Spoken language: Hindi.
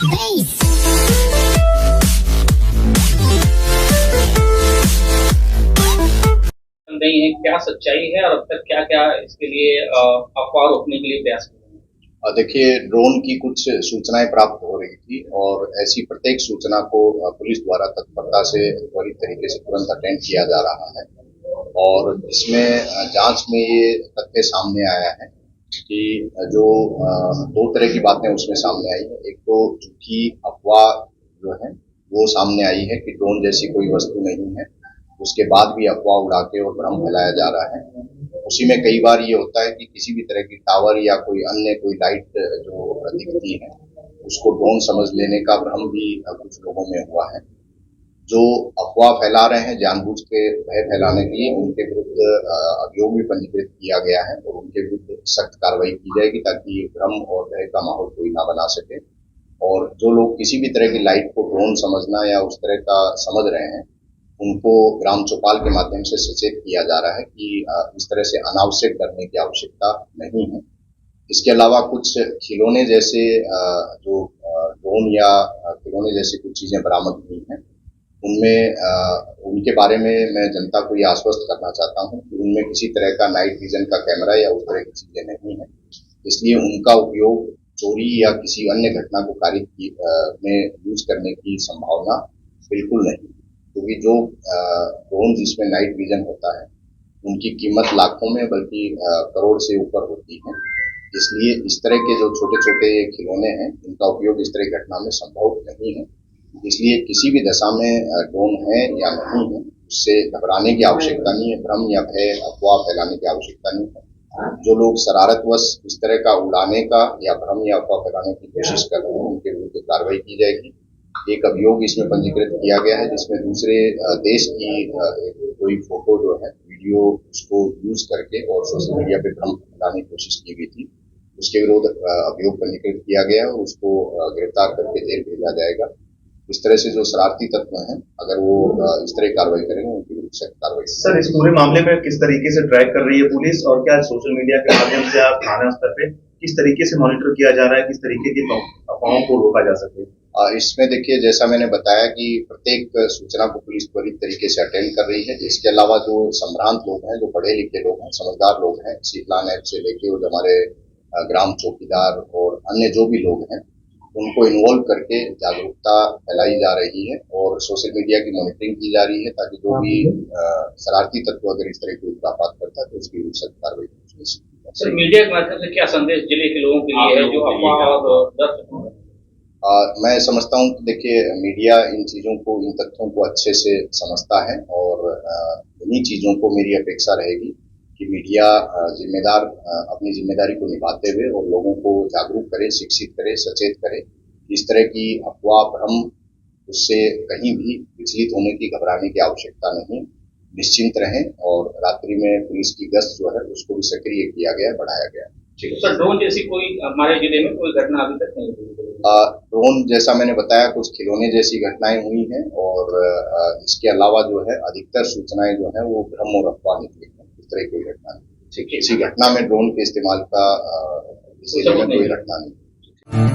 नहीं है, क्या सच्चाई है और अब तक क्या क्या इसके लिए अफवाह रोकने के लिए प्रयास किए? देखिए, ड्रोन की कुछ सूचनाएं प्राप्त हो रही थी और ऐसी प्रत्येक सूचना को पुलिस द्वारा तत्परता से त्वरित तरीके से तुरंत अटेंड किया जा रहा है। और इसमें जांच में ये तथ्य सामने आया है कि जो दो तरह की बातें उसमें सामने आई है। एक तो झूठी अफवाह जो है वो सामने आई है कि ड्रोन जैसी कोई वस्तु नहीं है, उसके बाद भी अफवाह उड़ा के और भ्रम फैलाया जा रहा है। उसी में कई बार ये होता है कि किसी भी तरह की टावर या कोई अन्य कोई लाइट जो दिखती है उसको ड्रोन समझ लेने का भ्रम भी कुछ लोगों में हुआ है। जो अफवाह फैला रहे हैं जानबूझ के भय फैलाने के लिए, उनके विरुद्ध अभियोग भी पंजीकृत किया गया है और उनके विरुद्ध सख्त कार्रवाई की जाएगी ताकि भ्रम और भय का माहौल कोई ना बना सके। और जो लोग किसी भी तरह की लाइट को ड्रोन समझना या उस तरह का समझ रहे हैं, उनको ग्राम चौपाल के माध्यम से सचेत किया जा रहा है कि इस तरह से अनावश्यक डरने की आवश्यकता नहीं है। इसके अलावा कुछ खिलौने जैसे जो ड्रोन या खिलौने जैसी कुछ चीजें बरामद हुई हैं, उनमें उनके बारे में मैं जनता को ये आश्वस्त करना चाहता हूं कि उनमें किसी तरह का नाइट विजन का कैमरा या उस तरह की चीजें नहीं है। इसलिए उनका उपयोग चोरी या किसी अन्य घटना को कारित में यूज करने की संभावना बिल्कुल नहीं, क्योंकि जो ड्रोन जिसमें नाइट विजन होता है उनकी कीमत लाखों में बल्कि करोड़ से ऊपर होती है। इसलिए इस तरह के जो छोटे छोटे खिलौने हैं इनका उपयोग इस तरह की घटना में संभव नहीं है। इसलिए किसी भी दशा में ड्रोन है या नहीं है उससे घबराने की आवश्यकता नहीं है, भ्रम या भय अफवाह फैलाने की आवश्यकता नहीं है। जो लोग शरारतवश इस तरह का उड़ाने का या भ्रम या अफवाह फैलाने की कोशिश कर रहे हैं उनके विरुद्ध कार्रवाई की जाएगी। एक अभियोग इसमें पंजीकृत किया गया है जिसमें दूसरे देश की कोई फोटो जो है वीडियो उसको यूज करके और सोशल मीडिया पे भ्रम फैलाने की कोशिश की गई थी। उसके विरुद्ध अभियोग पंजीकृत किया गया और उसको गिरफ्तार करके जेल भेजा जाएगा। इस तरह से जो शरारती तत्व हैं अगर वो इस तरह कार्रवाई करेंगे उनकी विरुद्ध सख्त कार्रवाई। सर, इस पूरे मामले में किस तरीके से ट्रैक कर रही है पुलिस और क्या सोशल मीडिया के माध्यम से आप थाना स्तर पे किस तरीके से मॉनिटर किया जा रहा है, किस तरीके की अफवाहों को रोका जा सके? इसमें देखिए, जैसा मैंने बताया कि प्रत्येक सूचना को पुलिस त्वरित तरीके से अटेंड कर रही है। इसके अलावा जो संभ्रांत लोग हैं, जो पढ़े लिखे लोग हैं, समझदार लोग हैं, शीतला नेट से लेके और हमारे ग्राम चौकीदार और अन्य जो भी लोग हैं उनको इन्वॉल्व करके जागरूकता फैलाई जा रही है और सोशल मीडिया की मॉनिटरिंग की जा रही है ताकि जो भी शरारती तत्व अगर इस तरह की उत्पात करता है तो उसकी सख्त कार्रवाई। सर, मीडिया के माध्यम से क्या संदेश जिले के लोगों के लिए है जो अफवाह और डर? मैं समझता हूँ कि देखिए, मीडिया इन चीजों को, इन तथ्यों को अच्छे से समझता है और इन्हीं चीजों को मेरी अपेक्षा रहेगी कि मीडिया अपनी जिम्मेदारी को निभाते हुए और लोगों को जागरूक करे, शिक्षित करे, सचेत करे। इस तरह की अफवाह भ्रम उससे कहीं भी विचलित होने की, घबराने की आवश्यकता नहीं। निश्चिंत रहें और रात्रि में पुलिस की गश्त जो है उसको भी सक्रिय किया गया, बढ़ाया गया। सर, ड्रोन जैसी कोई हमारे जिले में कोई घटना अभी तक नहीं हुई? ड्रोन जैसा मैंने बताया कुछ खिलौने जैसी घटनाएं हुई हैं और इसके अलावा जो है अधिकतर सूचनाएं जो है वो भ्रम और अफवाह निकली है। इस तरह की घटना नहीं, किसी घटना में ड्रोन के इस्तेमाल का कोई घटना नहीं।